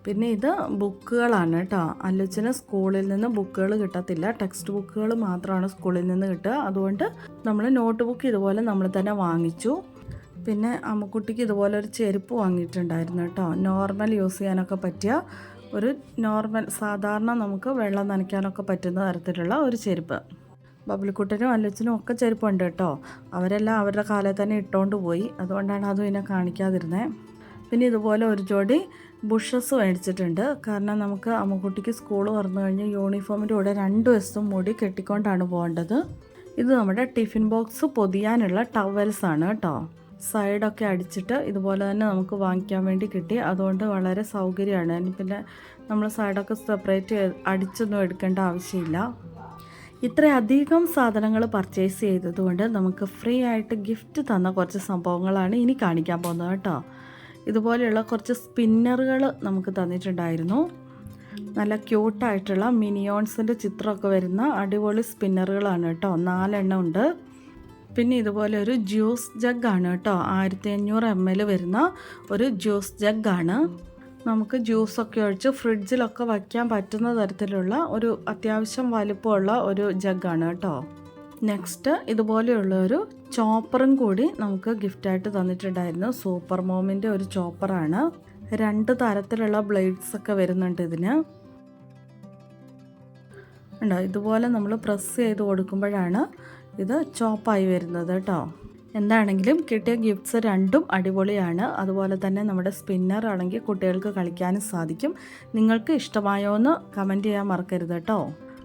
പിന്നെ ഇത് ബുക്കുകളാണ് കേട്ടോ. അല്ലുച്ചന് സ്കൂളിൽ നിന്ന് ബുക്കുകൾ കിട്ടത്തില്ല, ടെക്സ്റ്റ് ബുക്കുകൾ മാത്രമാണ് സ്കൂളിൽ നിന്ന് കിട്ടുക. അതുകൊണ്ട് നമ്മൾ നോട്ട് ബുക്ക് ഇതുപോലെ നമ്മൾ തന്നെ വാങ്ങിച്ചു. പിന്നെ അമ്മുക്കുട്ടിക്ക് ഇതുപോലെ ഒരു ചെരുപ്പ് വാങ്ങിയിട്ടുണ്ടായിരുന്നു കേട്ടോ. നോർമൽ യൂസ് ചെയ്യാനൊക്കെ പറ്റിയ ഒരു നോർമൽ സാധാരണ നമുക്ക് വെള്ളം നനയ്ക്കാനൊക്കെ പറ്റുന്ന തരത്തിലുള്ള ഒരു ചെരുപ്പ്. ബബിളിക്കുട്ടനും അല്ലുച്ചനും ഒക്കെ ചെരുപ്പുണ്ട് കേട്ടോ. അവരെല്ലാം അവരുടെ കാലത്ത് തന്നെ ഇട്ടുകൊണ്ട് പോയി. അതുകൊണ്ടാണ് അതും ഇതിനെ കാണിക്കാതിരുന്നത്. പിന്നെ ഇതുപോലെ ഒരു ജോഡി ബുഷസ് മേടിച്ചിട്ടുണ്ട്. കാരണം നമുക്ക് അമ്മുക്കുട്ടിക്ക് സ്കൂൾ തുറന്നു കഴിഞ്ഞ് യൂണിഫോമിൻ്റെ കൂടെ 2 ദിവസം മുടി കെട്ടിക്കൊണ്ടാണ് പോകേണ്ടത്. ഇത് നമ്മുടെ ടിഫിൻ ബോക്സ് പൊതിയാനുള്ള ടവൽസാണ് കേട്ടോ. സൈഡൊക്കെ അടിച്ചിട്ട് ഇതുപോലെ തന്നെ നമുക്ക് വാങ്ങിക്കാൻ വേണ്ടി കിട്ടി. അതുകൊണ്ട് വളരെ സൗകര്യമാണ്. പിന്നെ നമ്മൾ സൈഡൊക്കെ സെപ്പറേറ്റ് അടിച്ചൊന്നും എടുക്കേണ്ട ആവശ്യമില്ല. ഇത്രയധികം സാധനങ്ങൾ പർച്ചേസ് ചെയ്തതുകൊണ്ട് നമുക്ക് ഫ്രീ ആയിട്ട് ഗിഫ്റ്റ് തന്ന കുറച്ച് സംഭവങ്ങളാണ് ഇനി കാണിക്കാൻ പോകുന്നത് കേട്ടോ. ഇതുപോലെയുള്ള കുറച്ച് സ്പിന്നറുകൾ നമുക്ക് തന്നിട്ടുണ്ടായിരുന്നു. നല്ല ക്യൂട്ടായിട്ടുള്ള മിനിയോൺസിൻ്റെ ചിത്രമൊക്കെ വരുന്ന അടിപൊളി സ്പിന്നറുകളാണ് കേട്ടോ. 4 എണ്ണം ഉണ്ട്. പിന്നെ ഇതുപോലെ ഒരു ജ്യൂസ് ജഗ്ഗാണ് കേട്ടോ. 1500 ml വരുന്ന ഒരു ജ്യൂസ് ജഗ്ഗാണ്. നമുക്ക് ജ്യൂസൊക്കെ ഒഴിച്ച് ഫ്രിഡ്ജിലൊക്കെ വയ്ക്കാൻ പറ്റുന്ന തരത്തിലുള്ള ഒരു അത്യാവശ്യം വലിപ്പമുള്ള ഒരു ജഗ്ഗാണ് കേട്ടോ. നെക്സ്റ്റ് ഇതുപോലെയുള്ള ഒരു ചോപ്പറും കൂടി നമുക്ക് ഗിഫ്റ്റായിട്ട് തന്നിട്ടുണ്ടായിരുന്നു. സൂപ്പർ മോമിൻ്റെ ഒരു ചോപ്പറാണ്. 2 തരത്തിലുള്ള ബ്ലേഡ്സ് ഒക്കെ വരുന്നുണ്ട് ഇതിന്. ഉണ്ടോ, ഇതുപോലെ നമ്മൾ പ്രസ് ചെയ്ത് കൊടുക്കുമ്പോഴാണ് ഇത് ചോപ്പായി വരുന്നത് കേട്ടോ. എന്താണെങ്കിലും കിട്ടിയ ഗിഫ്റ്റ്സ് രണ്ടും അടിപൊളിയാണ്. അതുപോലെ തന്നെ നമ്മുടെ സ്പിന്നർ ആണെങ്കിൽ കുട്ടികൾക്ക് കളിക്കാനും സാധിക്കും. നിങ്ങൾക്ക് ഇഷ്ടമായോ എന്ന് കമൻറ്റ് ചെയ്യാൻ മറക്കരുത് കേട്ടോ.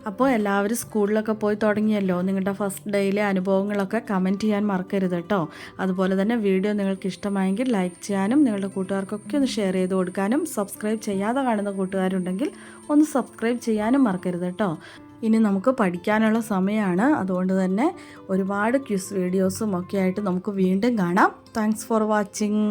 അപ്പോൾ എല്ലാവരും സ്കൂളിലൊക്കെ പോയി തുടങ്ങിയല്ലോ. നിങ്ങളുടെ ഫസ്റ്റ് ഡേയിലെ അനുഭവങ്ങളൊക്കെ കമൻറ്റ് ചെയ്യാൻ മറക്കരുത് കേട്ടോ. അതുപോലെ തന്നെ വീഡിയോ നിങ്ങൾക്ക് ഇഷ്ടമായെങ്കിൽ ലൈക്ക് ചെയ്യാനും നിങ്ങളുടെ കൂട്ടുകാർക്കൊക്കെ ഒന്ന് ഷെയർ ചെയ്ത് കൊടുക്കാനും സബ്സ്ക്രൈബ് ചെയ്യാതെ കാണുന്ന കൂട്ടുകാരുണ്ടെങ്കിൽ ഒന്ന് സബ്സ്ക്രൈബ് ചെയ്യാനും മറക്കരുത് കേട്ടോ. ഇനി നമുക്ക് പഠിക്കാനുള്ള സമയമാണ്. അതുകൊണ്ട് തന്നെ ഒരുപാട് ക്വിസ് വീഡിയോസും ഒക്കെ ആയിട്ട് നമുക്ക് വീണ്ടും കാണാം. Thanks for watching.